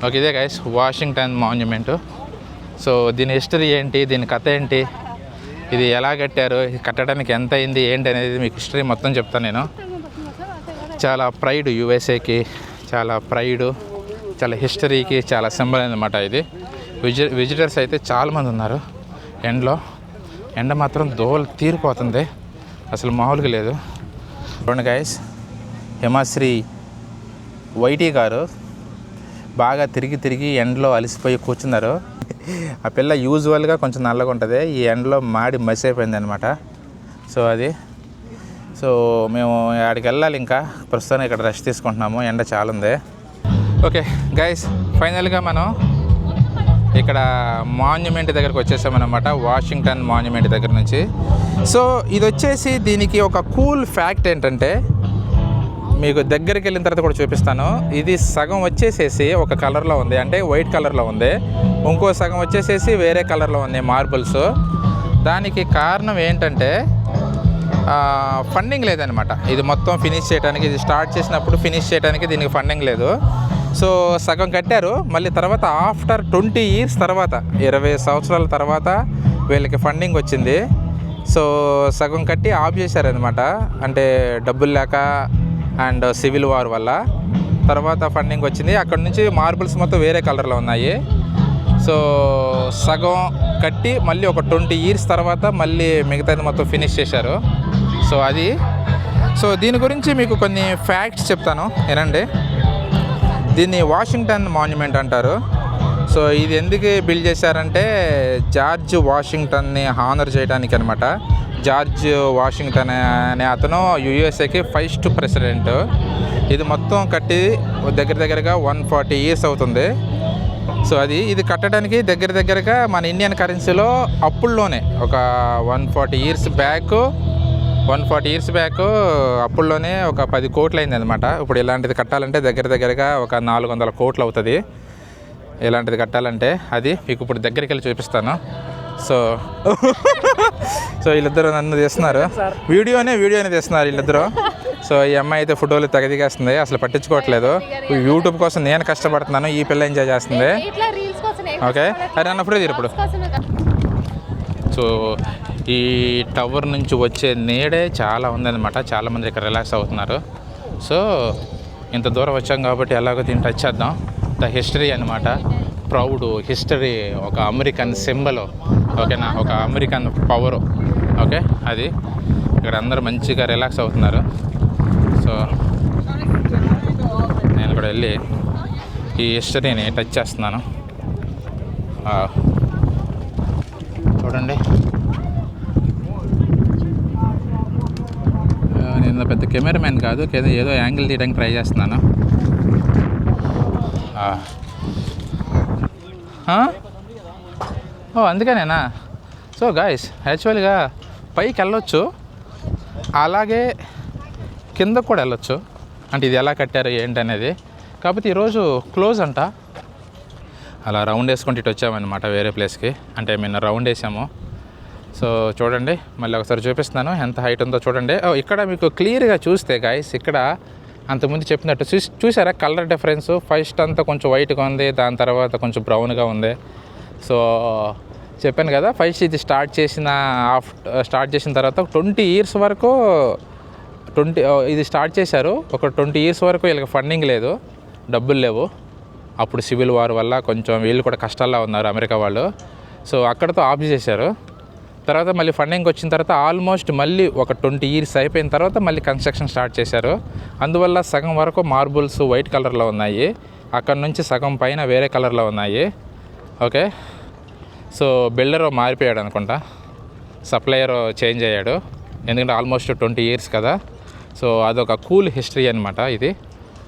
Okay, ఇదే guys Washington మాన్యుమెంటు. So దీని history ఏంటి, దీని కథ ఏంటి, ఇది ఎలా కట్టారు, కట్టడానికి ఎంత అయింది ఏంటి అనేది మీకు హిస్టరీ మొత్తం చెప్తాను నేను. చాలా ప్రైడ్ యూఎస్ఏకి, చాలా ప్రైడు, చాలా హిస్టరీకి చాలా సింబల్ అనమాట ఇది. విజిటర్స్ అయితే చాలామంది ఉన్నారు. ఎండ మాత్రం దోలు తీరిపోతుంది, అసలు మామూలుగా లేదు. చూడండి గైస్, హిమాశ్రీ వైటీ గారు బాగా తిరిగి ఎండలో అలసిపోయి కూర్చున్నారు. ఆ పిల్ల యూజువల్గా కొంచెం నల్లగా ఉంటుంది, ఈ ఎండలో మాడి మసి అయిపోయింది అనమాట. సో మేము ఆడికి వెళ్ళాలి. ఇంకా ప్రస్తుతానికి ఇక్కడ రెస్ట్ తీసుకుంటున్నాము, ఎండ చాలా ఉంది. ఓకే గైస్, ఫైనల్గా మనం ఇక్కడ మాన్యుమెంట్ దగ్గరకు వచ్చేసామన్నమాట, వాషింగ్టన్ మాన్యుమెంట్ దగ్గర నుంచి. సో ఇది వచ్చేసి దీనికి ఒక కూల్ ఫ్యాక్ట్ ఏంటంటే, మీకు దగ్గరికి వెళ్ళిన తర్వాత కూడా చూపిస్తాను. ఇది సగం వచ్చేసేసి ఒక కలర్లో ఉంది, అంటే వైట్ కలర్లో ఉంది. ఇంకో సగం వచ్చేసేసి వేరే కలర్లో ఉంది, మార్బుల్స్. దానికి కారణం ఏంటంటే ఫండింగ్ లేదనమాట. ఇది మొత్తం ఫినిష్ చేయడానికి, ఇది స్టార్ట్ చేసినప్పుడు ఫినిష్ చేయడానికి దీనికి ఫండింగ్ లేదు. సో సగం కట్టారు, మళ్ళీ తర్వాత ఆఫ్టర్ 20 years తర్వాత, 20 సంవత్సరాల తర్వాత వీళ్ళకి ఫండింగ్ వచ్చింది. సో సగం కట్టి ఆఫ్ చేశారనమాట, అంటే డబ్బులు లేక అండ్ సివిల్ వార్ వల్ల. తర్వాత ఫండింగ్ వచ్చింది, అక్కడ నుంచి మార్బుల్స్ మొత్తం వేరే కలర్లో ఉన్నాయి. సో సగం కట్టి మళ్ళీ ఒక 20 years తర్వాత మళ్ళీ మిగతాది మొత్తం ఫినిష్ చేశారు. సో దీని గురించి మీకు కొన్ని ఫ్యాక్ట్స్ చెప్తాను వినండి. దీన్ని వాషింగ్టన్ మాన్యుమెంట్ అంటారు. సో ఇది ఎందుకు బిల్డ్ చేశారంటే జార్జ్ వాషింగ్టన్ని హానర్ చేయడానికి అనమాట. జార్జ్ వాషింగ్టన్ అనే అతను యుఎస్ఏకి ఫస్ట్ ప్రెసిడెంట్. ఇది మొత్తం కట్టి దగ్గరగా 140 years అవుతుంది. సో ఇది కట్టడానికి దగ్గరగా మన ఇండియన్ కరెన్సీలో అప్పుల్లోనే ఒక 140 years బ్యాక్ అప్పుల్లోనే ఒక 10 కోట్లు అయింది అనమాట. ఇప్పుడు ఇలాంటిది కట్టాలంటే దగ్గరగా ఒక 400 కోట్లు అవుతుంది. ఇలాంటిది కట్టాలంటే అది మీకు ఇప్పుడు దగ్గరికి వెళ్ళి చూపిస్తాను. సో వీళ్ళిద్దరూ నన్ను తీస్తున్నారు, వీడియోనే తీస్తున్నారు వీళ్ళిద్దరూ. సో ఈ అమ్మాయి అయితే ఫోటోలు తెగదిగేస్తుంది, అసలు పట్టించుకోవట్లేదు. యూట్యూబ్ కోసం నేను కష్టపడుతున్నాను, ఈ పిల్ల ఎంజాయ్ చేస్తుంది. ఓకే, అరే అన్నప్పుడే ఇప్పుడు. సో ఈ టవర్ నుంచి వచ్చే నీడే చాలా ఉందన్నమాట, చాలామంది ఇక్కడ రిలాక్స్ అవుతున్నారు. సో ఇంత దూరం వచ్చాం కాబట్టి ఎలాగో దీన్ని టచ్ చేద్దాం. ద హిస్టరీ అనమాట, ప్రౌడ్ హిస్టరీ, ఒక అమెరికన్ సింబల్, ఓకేనా, ఒక అమెరికన్ పవరు. ఓకే, అది ఇక్కడ అందరూ మంచిగా రిలాక్స్ అవుతున్నారు. సో నేను కూడా వెళ్ళి ఈ హిస్టరీని టచ్ చేస్తున్నాను. చూడండి, నేను పెద్ద కెమెరామ్యాన్ కాదు, ఏదో యాంగిల్ తీయడానికి ట్రై చేస్తున్నాను. అందుకనేనా? సో గాయస్, యాక్చువల్గా పైకి వెళ్ళొచ్చు, అలాగే కిందకు కూడా వెళ్ళొచ్చు. అంటే ఇది ఎలా కట్టారు ఏంటి అనేది. కాకపోతే ఈరోజు క్లోజ్ అంట. అలా రౌండ్ వేసుకుంటూ ఇటు వచ్చామన్నమాట వేరే ప్లేస్కి, అంటే మేము రౌండ్ వేసాము. సో చూడండి, మళ్ళీ ఒకసారి చూపిస్తున్నాను ఎంత హైట్ ఉందో చూడండి. ఇక్కడ మీకు క్లియర్గా చూస్తే గాయస్, ఇక్కడ అంతకుముందు చెప్పినట్టు చూసారా కలర్ డిఫరెన్స్? ఫస్ట్ అంతా కొంచెం వైట్గా ఉంది, దాని తర్వాత కొంచెం బ్రౌన్గా ఉంది. సో చెప్పాను కదా, ఫస్ట్ ఇది స్టార్ట్ చేసిన తర్వాత 20 years వరకు ఇది స్టార్ట్ చేశారు. ఒక 20 years వరకు వీళ్ళకి ఫండింగ్ లేదు, డబ్బులు లేవు. అప్పుడు సివిల్ వార్ వల్ల కొంచెం వీళ్ళు కూడా కష్టాల్లో ఉన్నారు అమెరికా వాళ్ళు. సో అక్కడతో ఆఫ్ చేశారు. తర్వాత మళ్ళీ ఫండింగ్ వచ్చిన తర్వాత ఆల్మోస్ట్ మళ్ళీ ఒక 20 years అయిపోయిన తర్వాత మళ్ళీ కన్స్ట్రక్షన్ స్టార్ట్ చేశారు. అందువల్ల సగం వరకు మార్బుల్స్ వైట్ కలర్లో ఉన్నాయి, అక్కడ నుంచి సగం పైన వేరే కలర్లో ఉన్నాయి. ఓకే, సో బిల్డర్ మారిపోయాడు అనుకుంటా, సప్లయర్ చేంజ్ అయ్యాడు, ఎందుకంటే ఆల్మోస్ట్ 20 years కదా. సో అదొక కూల్ హిస్టరీ అనమాట ఇది.